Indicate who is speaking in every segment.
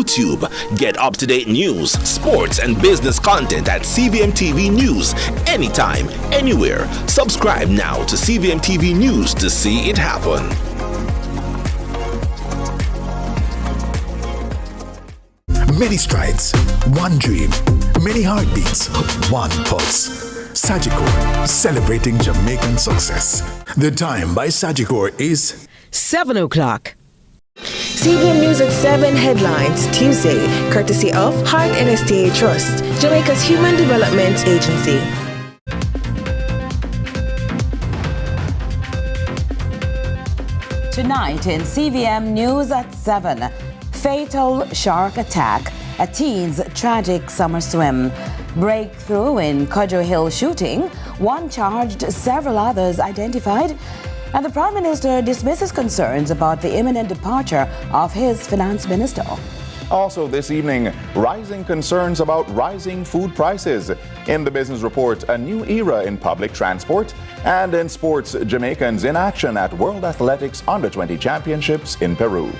Speaker 1: YouTube. Get up-to-date news, sports, and business content at CVM TV News anytime, anywhere. Subscribe now to CVM TV News to see it happen.
Speaker 2: Many strides, one dream, many heartbeats, one pulse. Sagicor, celebrating Jamaican success. The time by Sagicor is
Speaker 3: 7 o'clock. CVM News at 7 headlines Tuesday, courtesy of Heart NSTA Trust, Jamaica's Human Development Agency.
Speaker 4: Tonight in CVM News at 7, fatal shark attack, a teen's tragic summer swim. Breakthrough in Cojo Hill shooting, one charged, several others identified. And the Prime Minister dismisses concerns about the imminent departure of his finance minister.
Speaker 5: Also this evening, rising concerns about rising food prices. In the business report, a new era in public transport. And in sports, Jamaicans in action at World Athletics Under-20 Championships in Peru.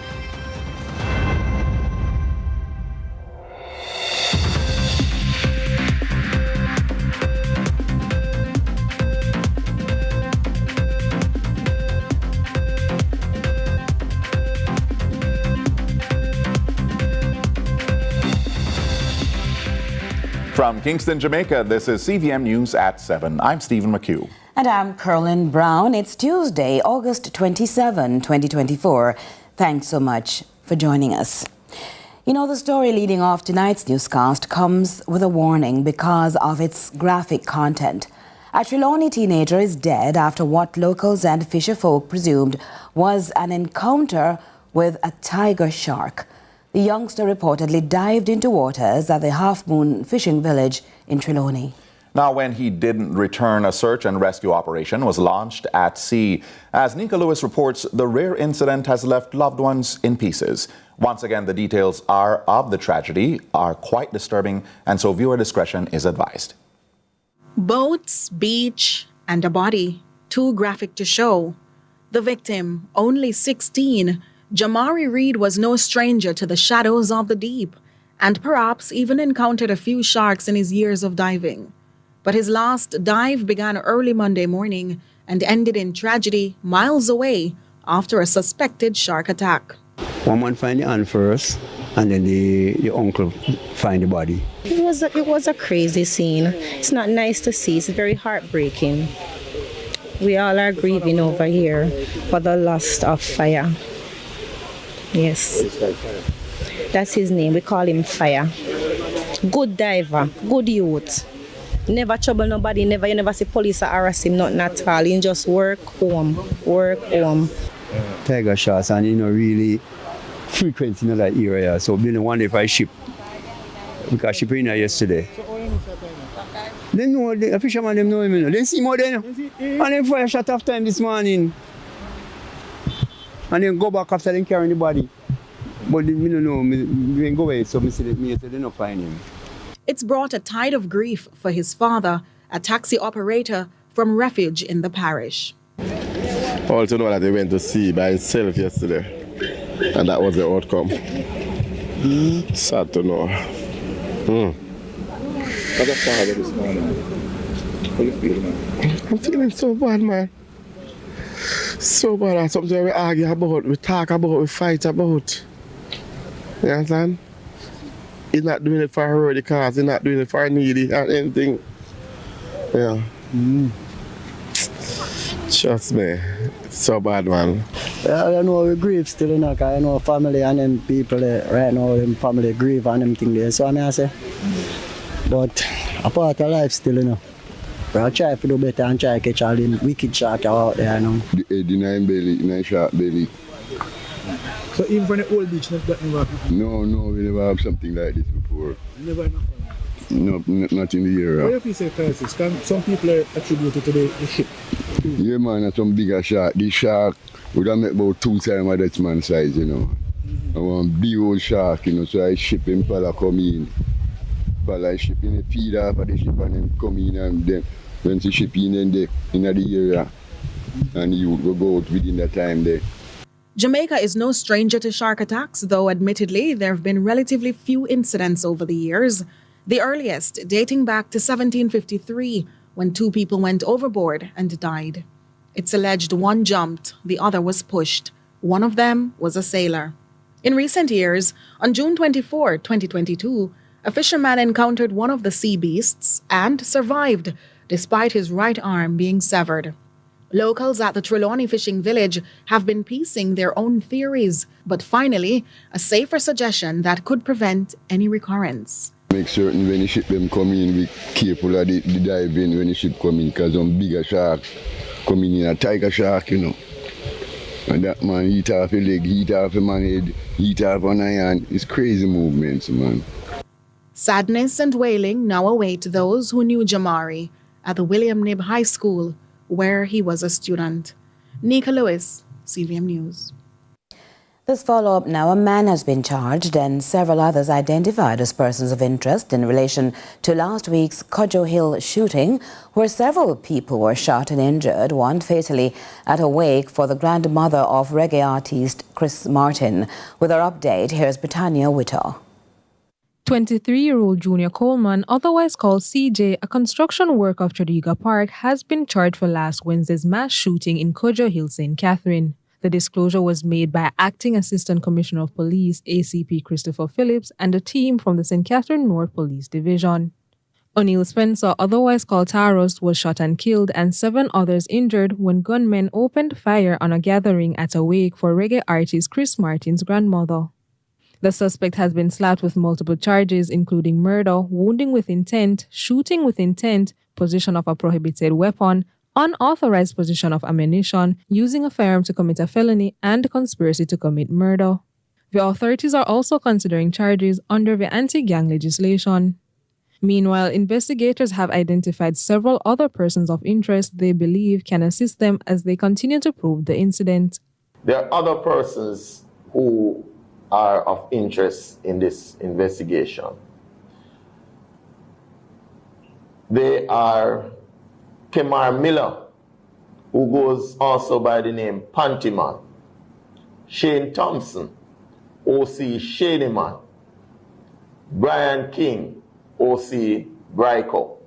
Speaker 5: From Kingston, Jamaica, this is CVM News at 7. I'm Stephen McHugh.
Speaker 4: And I'm Curlin Brown. It's Tuesday, August 27, 2024. Thanks so much for joining us. You know, the story leading off tonight's newscast comes with a warning because of its graphic content. A Trelawney teenager is dead after what locals and fisherfolk presumed was an encounter with a tiger shark. The youngster reportedly dived into waters at the Half Moon fishing village in Trelawney.
Speaker 5: Now, when he didn't return, a search and rescue operation was launched at sea. As Nika Lewis reports, the rare incident has left loved ones in pieces. Once again, the details of the tragedy are quite disturbing, and so viewer discretion is advised.
Speaker 6: Boats, beach, and a body. Too graphic to show. The victim, only 16, Jamari Reed, was no stranger to the shadows of the deep and perhaps even encountered a few sharks in his years of diving. But his last dive began early Monday morning and ended in tragedy miles away after a suspected shark attack.
Speaker 7: One man find the hand first, and then the uncle find the body.
Speaker 8: It was a crazy scene. It's not nice to see. It's very heartbreaking. We all are grieving over here for the loss of Fire. Yes. That's his name. We call him Fire. Good diver, good youth. Never trouble nobody, you never see police harass him, nothing at all. He just work home.
Speaker 7: Tiger sharks, and really frequent in that area. So been one day if I ship, because ship in there yesterday. They know, the fisherman them know him. They see more than him. And then fire shot off time this morning. And then go back after them carrying the body. But me don't know, we ain't go away, so me say they don't find him.
Speaker 6: It's brought a tide of grief for his father, a taxi operator from Refuge in the parish.
Speaker 9: All to know that he went to sea by himself yesterday, and that was the outcome. Sad to know.
Speaker 10: How's father this morning? How you feel, man?
Speaker 9: I'm feeling so bad, man. So bad. That's something we argue about, we talk about, we fight about. You understand? He's not doing it for a road cause, he's not doing it for a needy or anything. Yeah. Trust me, it's so bad, man.
Speaker 7: I know we grieve still, because I know family and them people right now, them family grieve and them thing there. So I say, but a part of life still, I'll try to do better and try to catch all them wicked sharks out there,
Speaker 9: The head in my belly, in my shark belly.
Speaker 10: So even from the old beach, that never happened?
Speaker 9: No, we never have something like this before.
Speaker 10: Never enough.
Speaker 9: No, not in the area.
Speaker 10: What if you say crisis? Some people are attributed to the ship.
Speaker 9: Yeah, man, that's some bigger shark. This shark would have made about 2 times of that man's size, I want a big old shark, so I ship him, Pala come in. Pala ship in a feeder for the ship and then come in and then when the ship in the area and you will go out within that time there.
Speaker 6: Jamaica is no stranger to shark attacks, though admittedly there have been relatively few incidents over the years, the earliest dating back to 1753 when 2 people went overboard and died. It's alleged one jumped, the other was pushed. One of them was a sailor. In recent years, on June 24, 2022, a fisherman encountered one of the sea beasts and survived, despite his right arm being severed. Locals at the Trelawney fishing village have been piecing their own theories, but finally, a safer suggestion that could prevent any recurrence.
Speaker 11: Make certain when the ship them come in, be careful of the diving when the ship come in, because some bigger sharks coming in, a tiger shark, you know. And that man eat off your leg, eat off your man head, eat off an iron. It's crazy movements, man.
Speaker 6: Sadness and wailing now await those who knew Jamari at the William Knibb High School, where he was a student. Nika Lewis, CVM News.
Speaker 4: This follow-up now, a man has been charged and several others identified as persons of interest in relation to last week's Cojo Hill shooting, where several people were shot and injured, one fatally at a wake for the grandmother of reggae artist Chris Martin. With our update, here's Britannia Whittle.
Speaker 12: 23-year-old Junior Coleman, otherwise called CJ, a construction worker of Tredegar Park, has been charged for last Wednesday's mass shooting in Cojo Hill, St. Catherine. The disclosure was made by Acting Assistant Commissioner of Police, ACP Christopher Phillips, and a team from the St. Catherine North Police Division. O'Neill Spencer, otherwise called Taros, was shot and killed and 7 others injured when gunmen opened fire on a gathering at a wake for reggae artist Chris Martin's grandmother. The suspect has been slapped with multiple charges, including murder, wounding with intent, shooting with intent, possession of a prohibited weapon, unauthorized possession of ammunition, using a firearm to commit a felony, and conspiracy to commit murder. The authorities are also considering charges under the anti-gang legislation. Meanwhile, investigators have identified several other persons of interest they believe can assist them as they continue to probe the incident.
Speaker 13: There are other persons who are of interest in this investigation. They are Kemar Miller, who goes also by the name Pantyman, Shane Thompson, O.C. Shadyman, Brian King, O.C. Bryco.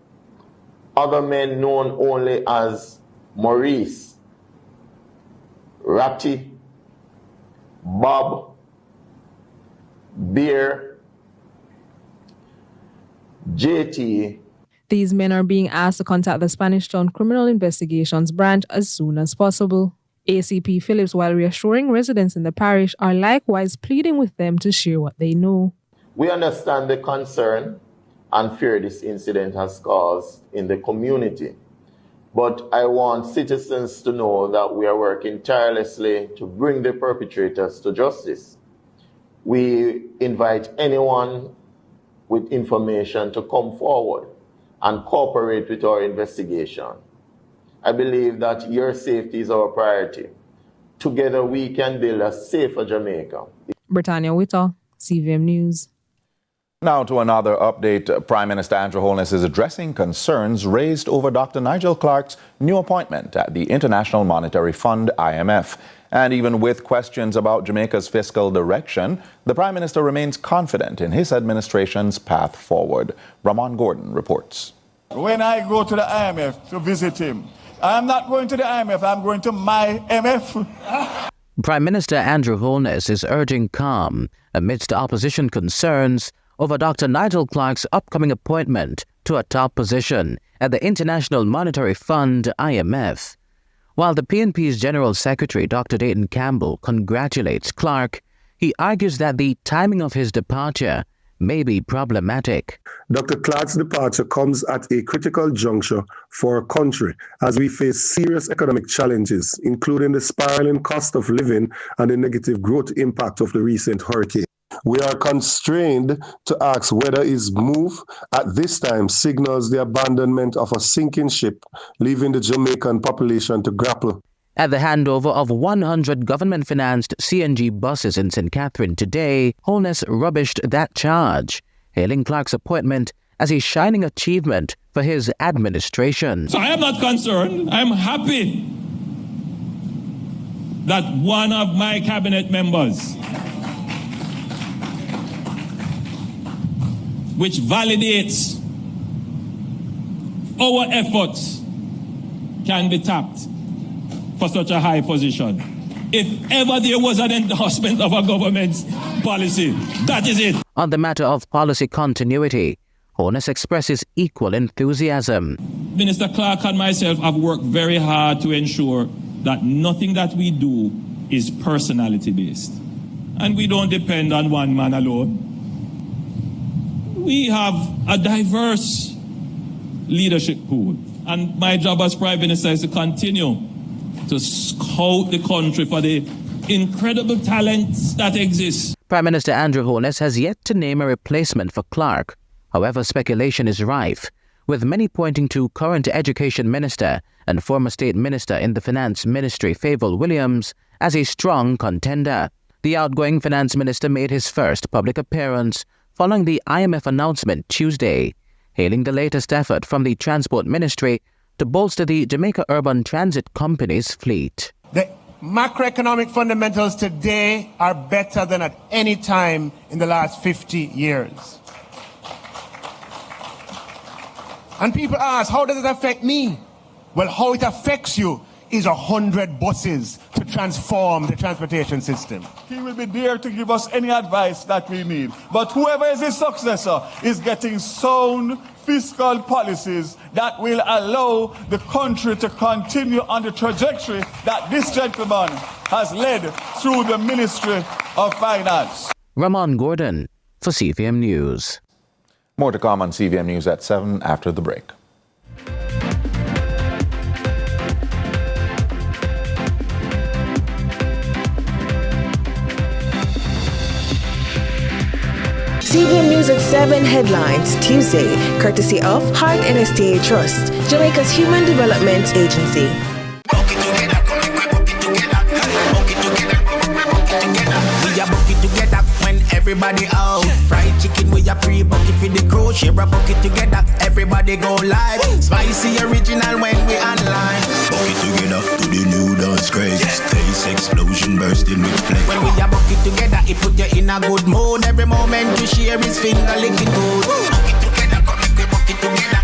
Speaker 13: Other men known only as Maurice, Ratty, Bob, Beer, JT.
Speaker 12: These men are being asked to contact the Spanish Town Criminal Investigations Branch as soon as possible. ACP Phillips, while reassuring residents in the parish, are likewise pleading with them to share what they know.
Speaker 13: We understand the concern and fear this incident has caused in the community, but I want citizens to know that we are working tirelessly to bring the perpetrators to justice. We invite anyone with information to come forward and cooperate with our investigation. I believe that your safety is our priority. Together we can build a safer Jamaica.
Speaker 12: Britannia Whittle, CVM News.
Speaker 5: Now to another update. Prime Minister Andrew Holness is addressing concerns raised over Dr. Nigel Clarke's new appointment at the International Monetary Fund, IMF. And even with questions about Jamaica's fiscal direction, the Prime Minister remains confident in his administration's path forward. Ramon Gordon reports.
Speaker 14: When I go to the IMF to visit him, I'm not going to the IMF, I'm going to my MF.
Speaker 15: Prime Minister Andrew Holness is urging calm amidst opposition concerns over Dr. Nigel Clarke's upcoming appointment to a top position at the International Monetary Fund, IMF. While the PNP's General Secretary, Dr. Dayton Campbell, congratulates Clarke, he argues that the timing of his departure may be problematic.
Speaker 16: Dr. Clarke's departure comes at a critical juncture for our country as we face serious economic challenges, including the spiraling cost of living and the negative growth impact of the recent hurricane. We are constrained to ask whether his move at this time signals the abandonment of a sinking ship, leaving the Jamaican population to grapple.
Speaker 15: At the handover of 100 government-financed CNG buses in St. Catherine today, Holness rubbished that charge, hailing Clarke's appointment as a shining achievement for his administration.
Speaker 17: So I am not concerned. I'm happy that one of my cabinet members, which validates our efforts, can be tapped for such a high position. If ever there was an endorsement of a government's policy, that is it.
Speaker 15: On the matter of policy continuity, Holness expresses equal enthusiasm.
Speaker 17: Minister Clark and myself have worked very hard to ensure that nothing that we do is personality-based. And we don't depend on one man alone. We have a diverse leadership pool. And my job as Prime Minister is to continue to scout the country for the incredible talents that exist.
Speaker 15: Prime Minister Andrew Holness has yet to name a replacement for Clark. However, speculation is rife, with many pointing to current Education Minister and former State Minister in the Finance Ministry, Favour Williams, as a strong contender. The outgoing Finance Minister made his first public appearance following the IMF announcement Tuesday, hailing the latest effort from the Transport Ministry to bolster the Jamaica Urban Transit Company's fleet.
Speaker 18: The macroeconomic fundamentals today are better than at any time in the last 50 years. And people ask, how does it affect me? Well, how it affects you is 100 buses to transform the transportation system.
Speaker 14: He will be there to give us any advice that we need. But whoever is his successor is getting sound fiscal policies that will allow the country to continue on the trajectory that this gentleman has led through the Ministry of Finance.
Speaker 15: Ramon Gordon for CVM News.
Speaker 5: More to come on CVM News at 7 after the break.
Speaker 3: CVM News at 7 headlines Tuesday, courtesy of Heart and STA Trust, Jamaica's Human Development Agency.
Speaker 19: Everybody out, fried chicken with a pre-bucket for the crew. Share a bucket together, everybody go live. Spicy original when we online. Bucket together to the new dance craze. Taste explosion bursting with flames. When we a bucket together, it put you in a good mood. Every moment you share is finger licking good. Bucket together, come make we bucket together.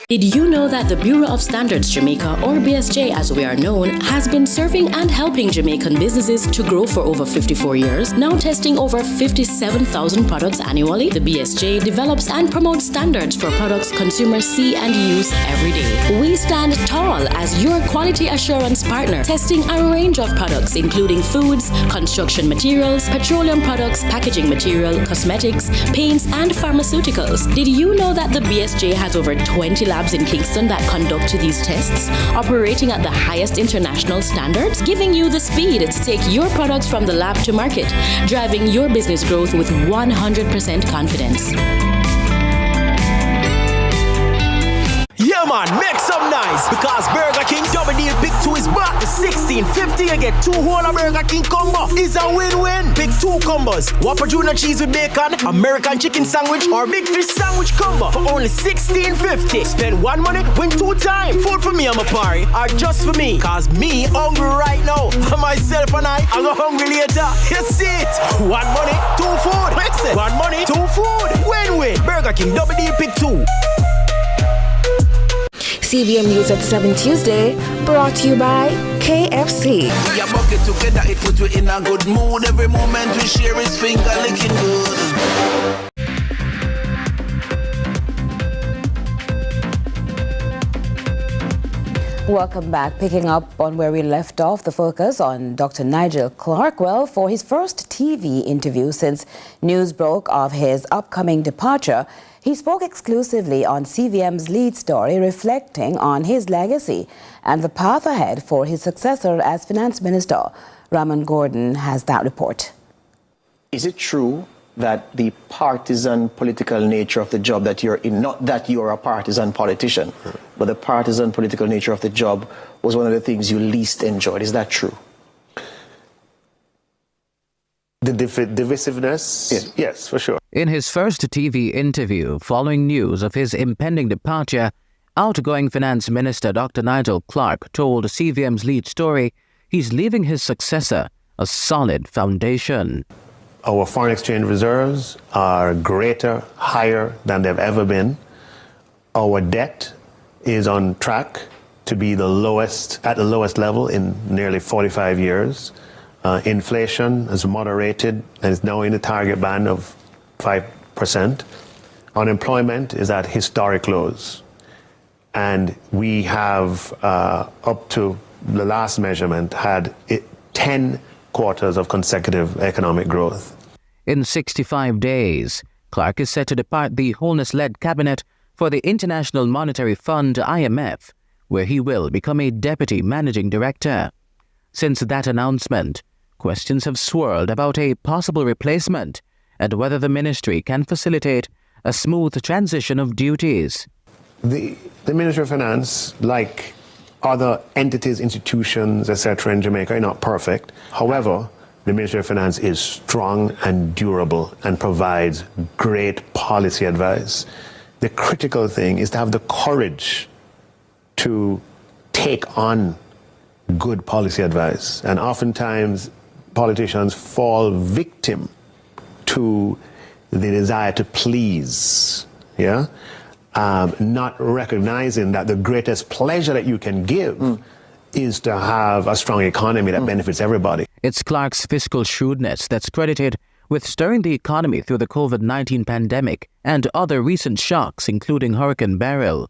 Speaker 20: Did you know that the Bureau of Standards Jamaica, or BSJ as we are known, has been serving and helping Jamaican businesses to grow for over 54 years, now testing over 57,000 products annually? The BSJ develops and promotes standards for products consumers see and use every day. We stand tall as your quality assurance partner, testing a range of products including foods, construction materials, petroleum products, packaging material, cosmetics, paints, and pharmaceuticals. Did you know that the BSJ has over 20 labs in Kingston that conduct these tests, operating at the highest international standards, giving you the speed to take your products from the lab to market, driving your business growth with 100% confidence.
Speaker 21: Yeah man, make some noise because Burger King Double Deal Big 2 is back. The $16.50 you get 2 whole Burger King combo is a win-win. Big 2 combos, Whopper Junior Cheese with bacon, American Chicken Sandwich or Big Fish Sandwich combo for only $16.50. Spend one money, win 2 times. Food for me, I'm a party, or just for me, cause me hungry right now. Myself and I go hungry later. You see it? One money, 2 food. One money, 2 food. Win-win. Burger King Double Deal Big 2.
Speaker 3: CVM News at 7 Tuesday, brought to you by KFC.
Speaker 19: We are bucket together, it puts you in a good mood. Every moment we share is finger licking good.
Speaker 4: Welcome back. Picking up on where we left off, the focus on Dr. Nigel Clark. Well, for his first TV interview since news broke of his upcoming departure, he spoke exclusively on CVM's lead story, reflecting on his legacy and the path ahead for his successor as Finance Minister. Ramon Gordon has that report.
Speaker 22: Is it true that the partisan political nature of the job that you're in, not that you're a partisan politician, but the partisan political nature of the job was one of the things you least enjoyed? Is that true?
Speaker 23: The divisiveness? Yes, for sure.
Speaker 15: In his first TV interview following news of his impending departure, Outgoing Finance Minister Dr. Nigel Clark told CVM's lead story he's leaving his successor a solid foundation.
Speaker 23: Our foreign exchange reserves are greater, higher than they've ever been. Our debt is on track to be at the lowest level in nearly 45 years. Inflation has moderated and is now in the target band of 5%. Unemployment is at historic lows. And we have, up to the last measurement, had 10 quarters of consecutive economic growth.
Speaker 15: In 65 days, Clark is set to depart the Holness-led cabinet for the International Monetary Fund, IMF, where he will become a deputy managing director. Since that announcement, questions have swirled about a possible replacement and whether the ministry can facilitate a smooth transition of duties.
Speaker 23: The Ministry of Finance, like other entities, institutions, etc. in Jamaica, are not perfect. However, the Ministry of Finance is strong and durable and provides great policy advice. The critical thing is to have the courage to take on good policy advice. And oftentimes, politicians fall victim to the desire to please, not recognizing that the greatest pleasure that you can give is to have a strong economy that benefits everybody.
Speaker 15: It's Clark's fiscal shrewdness that's credited with stirring the economy through the COVID-19 pandemic and other recent shocks, including Hurricane Beryl.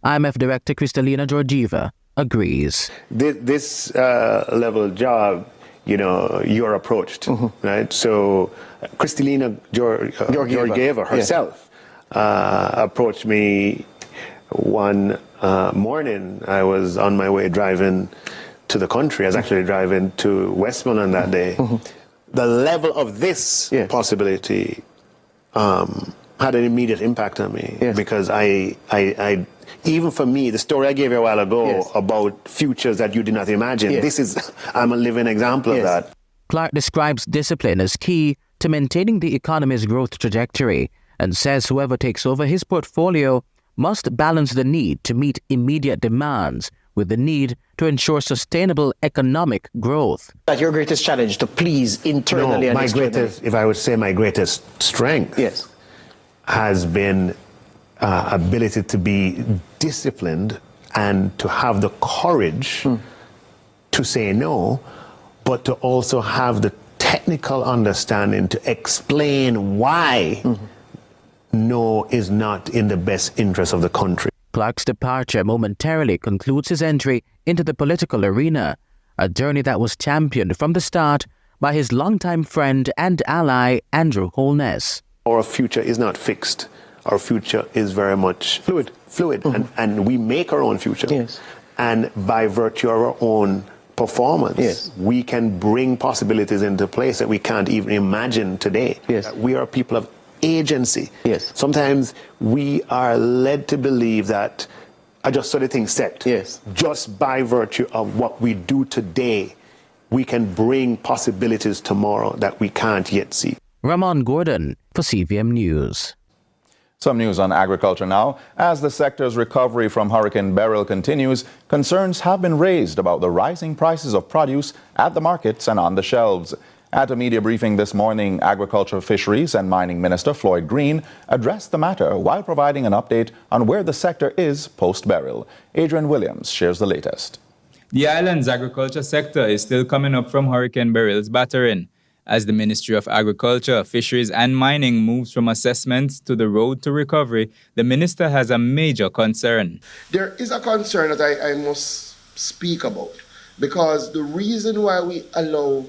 Speaker 15: IMF Director Kristalina Georgieva agrees.
Speaker 23: This level of job, you're approached, right? So Kristalina Georgieva herself approached me one morning. I was on my way driving to the country. I was actually driving to Westmoreland that day. The level of this possibility had an immediate impact on me because I even for me, the story I gave you a while ago about futures that you did not imagine, I'm a living example of that.
Speaker 15: Clark describes discipline as key to maintaining the economy's growth trajectory and says whoever takes over his portfolio must balance the need to meet immediate demands with the need to ensure sustainable economic growth.
Speaker 22: That your greatest challenge to please internally and externally?
Speaker 23: If I would say my greatest strength has been ability to be disciplined and to have the courage to say no, but to also have the technical understanding to explain why no is not in the best interest of the country.
Speaker 15: Clark's departure momentarily concludes his entry into the political arena, a journey that was championed from the start by his longtime friend and ally, Andrew Holness.
Speaker 23: Our future is not fixed. Our future is very much fluid, and we make our own future. And by virtue of our own performance, we can bring possibilities into place that we can't even imagine today. We are people of agency. Sometimes we are led to believe that I just saw the thing set. Just by virtue of what we do today, we can bring possibilities tomorrow that we can't yet see.
Speaker 15: Ramon Gordon for CVM News.
Speaker 5: Some news on agriculture now. As the sector's recovery from Hurricane Beryl continues, concerns have been raised about the rising prices of produce at the markets and on the shelves. At a media briefing this morning, Agriculture, Fisheries and Mining Minister Floyd Green addressed the matter while providing an update on where the sector is post-Beryl. Adrian Williams shares the latest.
Speaker 1: The island's agriculture sector is still coming up from Hurricane Beryl's battering. As the Ministry of Agriculture, Fisheries and Mining moves from assessments to the road to recovery, the minister has a major concern.
Speaker 9: There is a concern that I must speak about, because the reason why we allow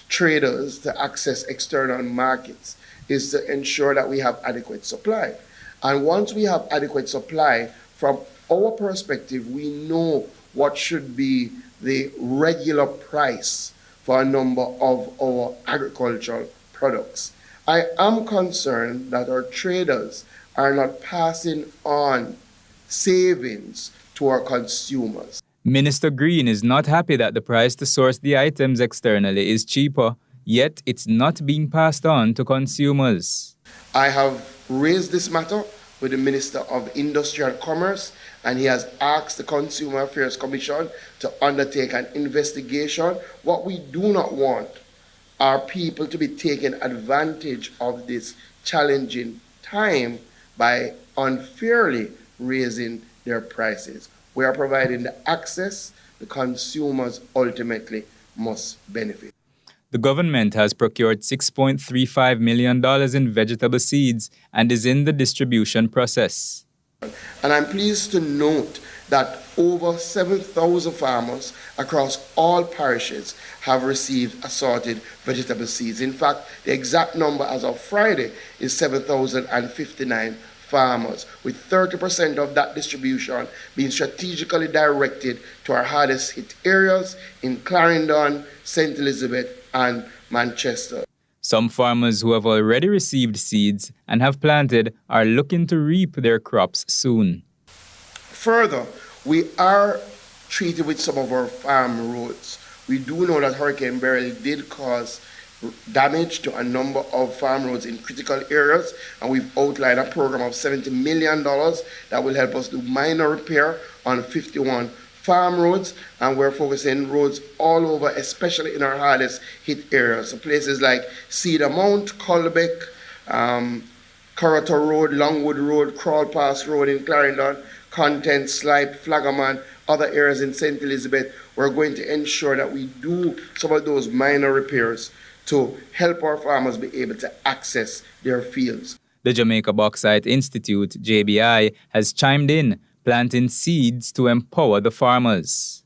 Speaker 9: traders to access external markets is to ensure that we have adequate supply. And once we have adequate supply, from our perspective, we know what should be the regular price for a number of our agricultural products. I am concerned that our traders are not passing on savings to our consumers.
Speaker 1: Minister Green is not happy that the price to source the items externally is cheaper, yet it's not being passed on to consumers.
Speaker 9: I have raised this matter with the Minister of Industry and Commerce, and he has asked the Consumer Affairs Commission to undertake an investigation. What we do not want are people to be taking advantage of this challenging time by unfairly raising their prices. We are providing the access the consumers ultimately must benefit.
Speaker 1: The government has procured $6.35 million in vegetable seeds and is in the distribution process.
Speaker 9: And I'm pleased to note that over 7,000 farmers across all parishes have received assorted vegetable seeds. In fact, the exact number as of Friday is 7,059 farmers, with 30% of that distribution being strategically directed to our hardest hit areas in Clarendon, St. Elizabeth, and Manchester.
Speaker 1: Some farmers who have already received seeds and have planted are looking to reap their crops soon.
Speaker 9: Further, we are treated with some of our farm roads. We do know that Hurricane Beryl did cause damage to a number of farm roads in critical areas, and we've outlined a program of $70 million that will help us do minor repair on 51 farm roads, and we're focusing roads all over, especially in our hardest hit areas. So places like Cedar Mount, Colbeck, Currator Road, Longwood Road, Crawl Pass Road in Clarendon, Content, Slipe, Flaggerman, other areas in St. Elizabeth. We're going to ensure that we do some of those minor repairs to help our farmers be able to access their fields.
Speaker 1: The Jamaica Bauxite Institute, JBI, has chimed in, planting seeds to empower the farmers.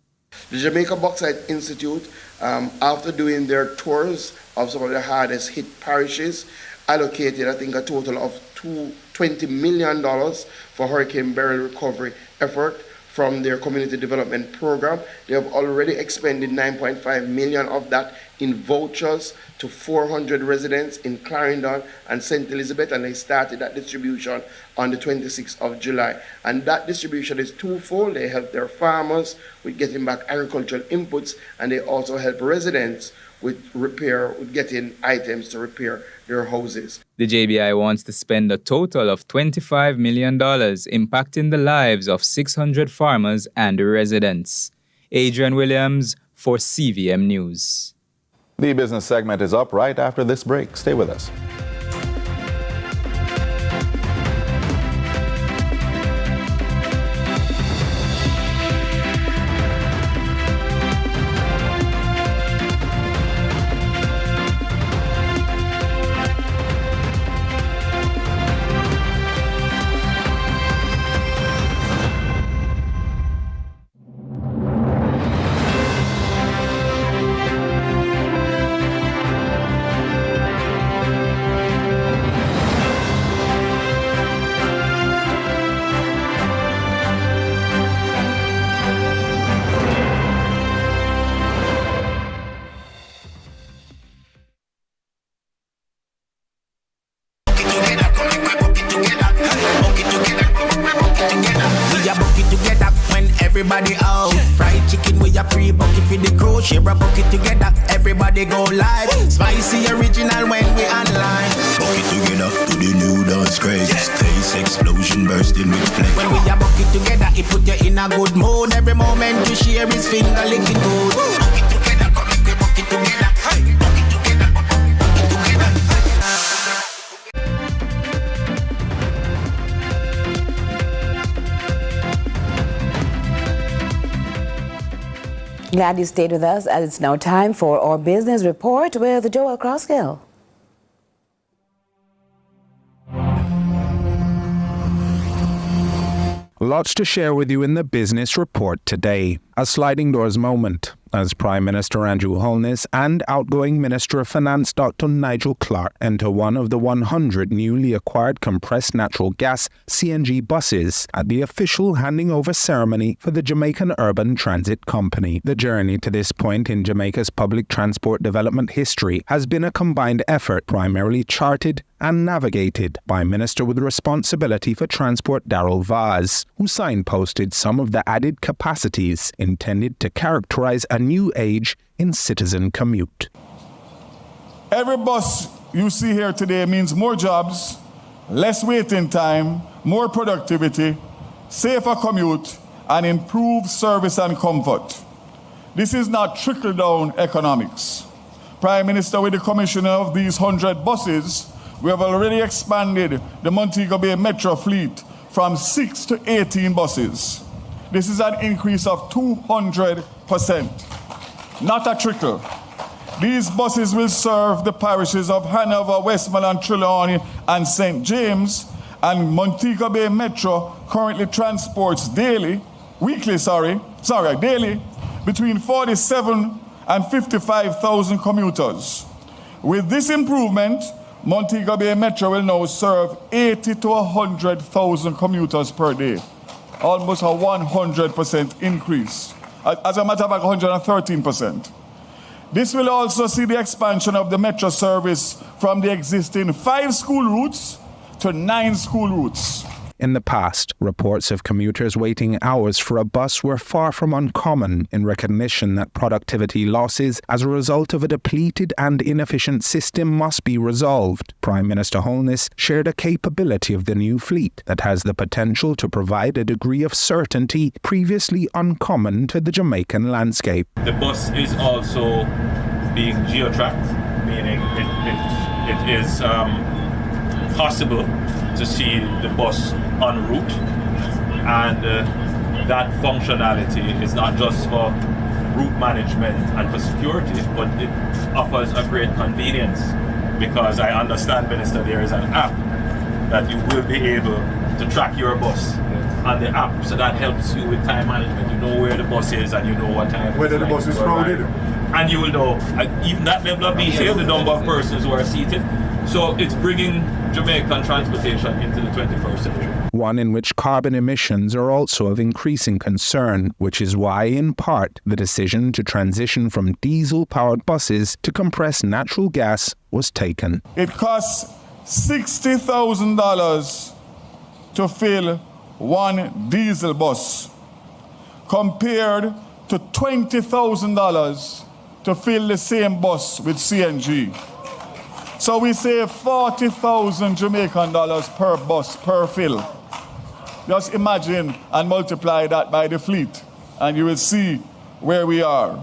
Speaker 9: The Jamaica Bauxite Institute, after doing their tours of some of the hardest hit parishes, allocated, I think, a total of $20 million for Hurricane Beryl recovery effort from their community development program. They have already expended $9.5 million of that in vouchers to 400 residents in Clarendon and St. Elizabeth, and they started that distribution on the 26th of July. And that distribution is twofold. They help their farmers with getting back agricultural inputs, and they also help residents with getting items to repair their houses.
Speaker 1: The JBI wants to spend a total of $25 million, impacting the lives of 600 farmers and residents. Adrian Williams for CVM News.
Speaker 5: The business segment is up right after this break. Stay with us.
Speaker 19: Everybody out. Fried chicken with a pre-bucket for the crew. Share a bucket together. Everybody go live. Spicy original when we online. Bucket together to the new dance craze. Taste explosion bursting with flame. When we a bucket together, it put you in a good mood. Every moment to share is finger licking good. Bucket together, come make we bucket together. Hey, bucket together, bucket together.
Speaker 4: Glad you stayed with us, as it's now time for our business report with Joel Crosskill.
Speaker 2: Lots to share with you in the business report today. A sliding doors moment as Prime Minister Andrew Holness and outgoing Minister of Finance Dr. Nigel Clark enter one of the 100 newly acquired compressed natural gas CNG buses at the official handing over ceremony for the Jamaican Urban Transit Company. The journey to this point in Jamaica's public transport development history has been a combined effort, primarily charted and navigated by Minister with responsibility for transport Darrell Vaz, who signposted some of the added capacities intended to characterize a new age in citizen commute.
Speaker 14: Every bus you see here today means more jobs, less waiting time, more productivity, safer commute, and improved service and comfort. This is not trickle-down economics. Prime Minister, with the commissioner of these 100 buses, we have already expanded the Montego Bay Metro fleet from 6 to 18 buses. This is an increase of 200%, not a trickle. These buses will serve the parishes of Hanover, Westmoreland, Trelawney, and St. James, and Montego Bay Metro currently transports daily, between 47 and 55,000 commuters. With this improvement, Montego Bay Metro will now serve 80 to 100,000 commuters per day, almost a 100% increase. As a matter of fact, 113%. This will also see the expansion of the Metro service from the existing 5 school routes to 9 school routes.
Speaker 2: In the past, reports of commuters waiting hours for a bus were far from uncommon in recognition that productivity losses as a result of a depleted and inefficient system must be resolved. Prime Minister Holness shared a capability of the new fleet that has the potential to provide a degree of certainty previously uncommon to the Jamaican landscape.
Speaker 17: The bus is also being geo-tracked, meaning it is possible to see the bus en route, and that functionality is not just for route management and for security, but it offers a great convenience, because I understand, Minister, there is an app that you will be able to track your bus on the app, so that helps you with time management. You know where the bus is and you know what time
Speaker 14: whether the bus is crowded,
Speaker 17: and you will know even that level of detail, the number of persons who are seated. So it's bringing Jamaican transportation into the 21st century.
Speaker 2: One in which carbon emissions are also of increasing concern, which is why, in part, the decision to transition from diesel-powered buses to compressed natural gas was taken.
Speaker 14: It costs $60,000 to fill one diesel bus, compared to $20,000 to fill the same bus with CNG. So we save 40,000 Jamaican dollars per bus, per fill. Just imagine and multiply that by the fleet, and you will see where we are.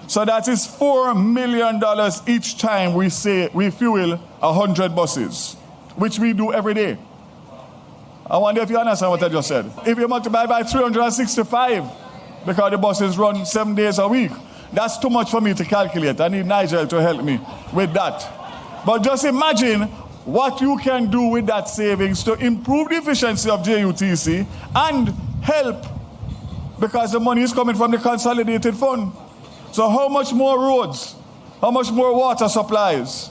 Speaker 14: So that is $4 million each time we fuel 100 buses, which we do every day. I wonder if you understand what I just said. If you multiply by 365, because the buses run 7 days a week, that's too much for me to calculate. I need Nigel to help me with that. But just imagine what you can do with that savings to improve the efficiency of JUTC and help, because the money is coming from the consolidated fund. So how much more roads, how much more water supplies,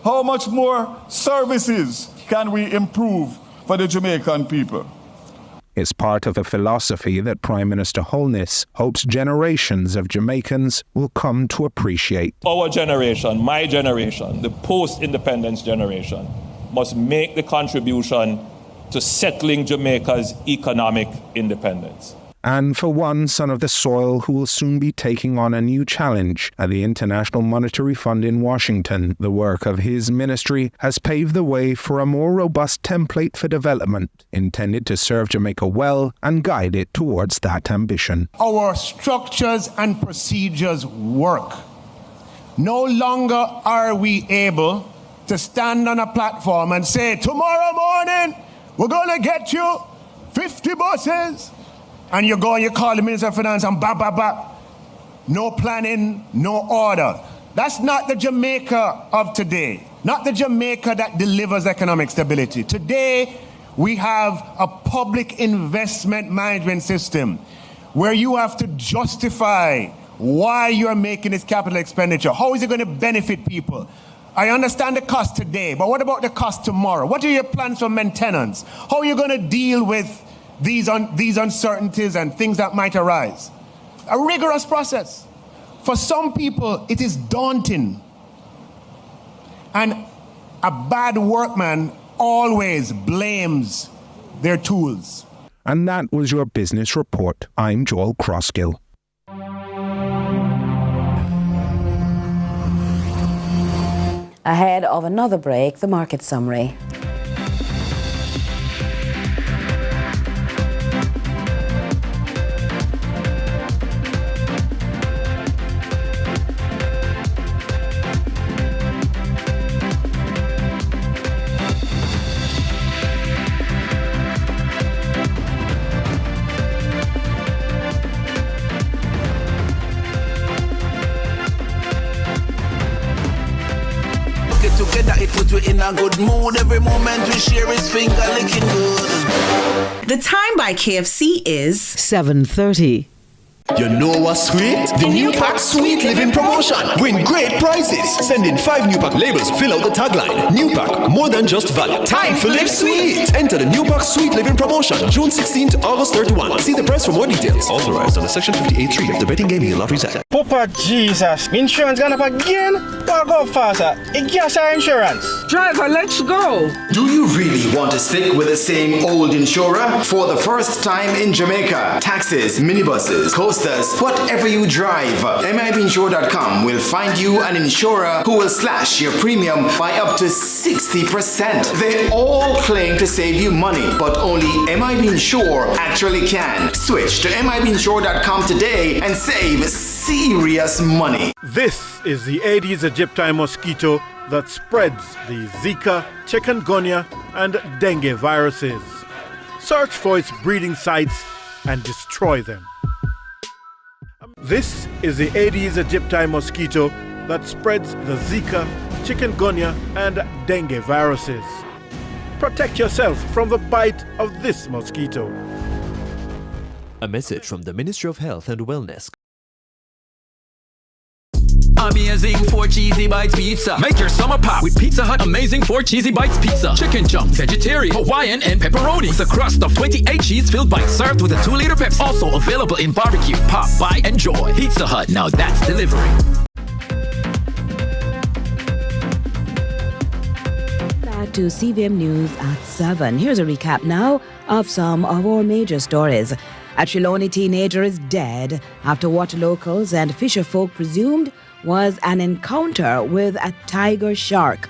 Speaker 14: how much more services can we improve for the Jamaican people?
Speaker 2: It's part of a philosophy that Prime Minister Holness hopes generations of Jamaicans will come to appreciate.
Speaker 17: Our generation, my generation, the post-independence generation, must make the contribution to settling Jamaica's economic independence.
Speaker 2: And for one son of the soil who will soon be taking on a new challenge at the International Monetary Fund in Washington, the work of his ministry has paved the way for a more robust template for development intended to serve Jamaica well and guide it towards that ambition.
Speaker 18: Our structures and procedures work. No longer are we able to stand on a platform and say, tomorrow morning, we're going to get you 50 buses. And you go and you call the Minister of Finance and no planning, no order. That's not the Jamaica of today. Not the Jamaica that delivers economic stability. Today, we have a public investment management system where you have to justify why you're making this capital expenditure. How is it going to benefit people? I understand the cost today, but what about the cost tomorrow? What are your plans for maintenance? How are you going to deal with these uncertainties and things that might arise? A rigorous process. For some people, it is daunting. And a bad workman always blames their tools.
Speaker 2: And that was your business report. I'm Joel Crossgill.
Speaker 4: Ahead of another break, the market summary.
Speaker 19: together, it puts you in a good mood. Every moment we share is finger licking good.
Speaker 3: The time by KFC is
Speaker 7: 7:30.
Speaker 21: You know what's sweet? The new pack sweet living promotion. Win great prizes. Send in 5 new pack labels. Fill out the tagline. New pack, more than just value. Time for live sweet. Enter the new pack sweet living promotion. June 16th to August 31. See the price for more details. Authorized under Section 58.3 of the Betting Gaming and Lotteries Act.
Speaker 8: Papa Jesus, insurance gone up again? Go faster. It gas our insurance.
Speaker 10: Driver, let's go.
Speaker 24: Do you really want to stick with the same old insurer? For the first time in Jamaica, taxis, minibuses, coasters, whatever you drive, MIBinsure.com will find you an insurer who will slash your premium by up to 60%. They all claim to save you money, but only MIB Insure actually can. Switch to MIBinsure.com today and save serious money.
Speaker 25: This is the Aedes aegypti mosquito that spreads the Zika, chikungunya, and dengue viruses. Search for its breeding sites and destroy them. This is the Aedes aegypti mosquito that spreads the Zika, chikungunya, and dengue viruses. Protect yourself from the bite of this mosquito.
Speaker 26: A message from the Ministry of Health and Wellness.
Speaker 27: Amazing 4 Cheesy Bites Pizza. Make your summer pop with Pizza Hut Amazing 4 Cheesy Bites Pizza. Chicken chunk, vegetarian, Hawaiian, and pepperoni. With a crust of 28 cheese-filled bites served with a 2-liter Pepsi. Also available in barbecue. Pop, bite, enjoy. Pizza Hut, now that's delivery.
Speaker 4: Back to CVM News at 7. Here's a recap now of some of our major stories. A Trelawney teenager is dead after what locals and fisher folk presumed was an encounter with a tiger shark.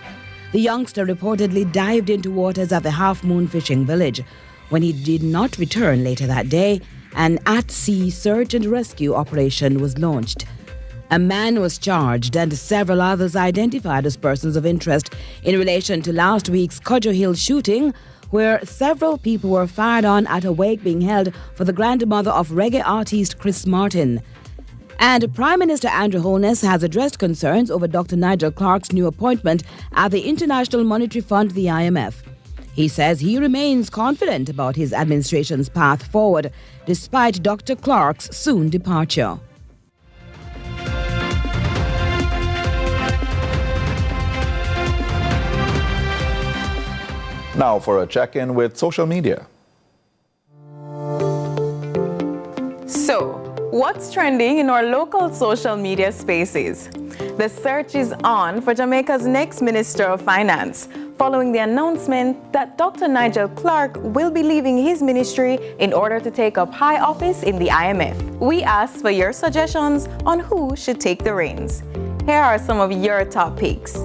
Speaker 4: The youngster reportedly dived into waters at the Half Moon fishing village. When he did not return later that day, an at-sea search and rescue operation was launched. A man was charged and several others identified as persons of interest in relation to last week's Cojo Hill shooting, where several people were fired on at a wake being held for the grandmother of reggae artist Chris Martin. And Prime Minister Andrew Holness has addressed concerns over Dr. Nigel Clarke's new appointment at the International Monetary Fund, the IMF. He says he remains confident about his administration's path forward, despite Dr. Clarke's soon departure.
Speaker 5: Now for a check-in with social media.
Speaker 28: So, what's trending in our local social media spaces? The search is on for Jamaica's next Minister of Finance, following the announcement that Dr. Nigel Clarke will be leaving his ministry in order to take up high office in the IMF. We asked for your suggestions on who should take the reins. Here are some of your top picks.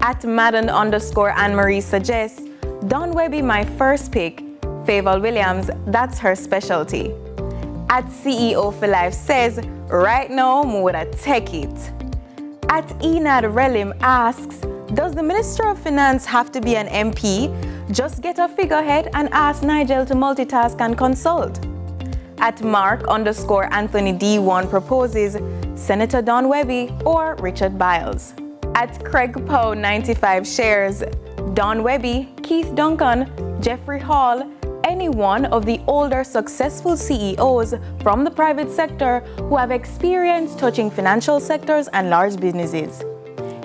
Speaker 28: At Madden_Anne-Marie suggests, Don Webby my first pick, Favour Williams, that's her specialty. At CEO for Life says, right now, I would take it. At Enad Relim asks, does the Minister of Finance have to be an MP? Just get a figurehead and ask Nigel to multitask and consult. At Mark_Anthony D1 proposes, Senator Don Webby or Richard Biles. At Craig Poe 95 shares, Don Webby, Keith Duncan, Jeffrey Hall, any one of the older successful CEOs from the private sector who have experience touching financial sectors and large businesses.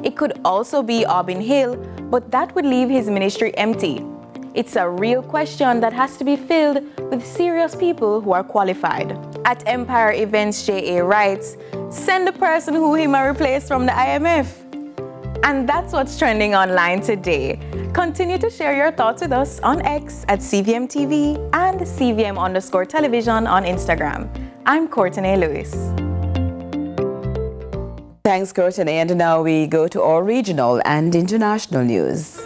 Speaker 28: It could also be Aubin Hill, but that would leave his ministry empty. It's a real question that has to be filled with serious people who are qualified. At Empire Events JA writes, send the person who he may replace from the IMF. And that's what's trending online today. Continue to share your thoughts with us on X at CVM TV and CVM_television on Instagram. I'm Courtney Lewis.
Speaker 4: Thanks, Courtney. And now we go to our regional and international news.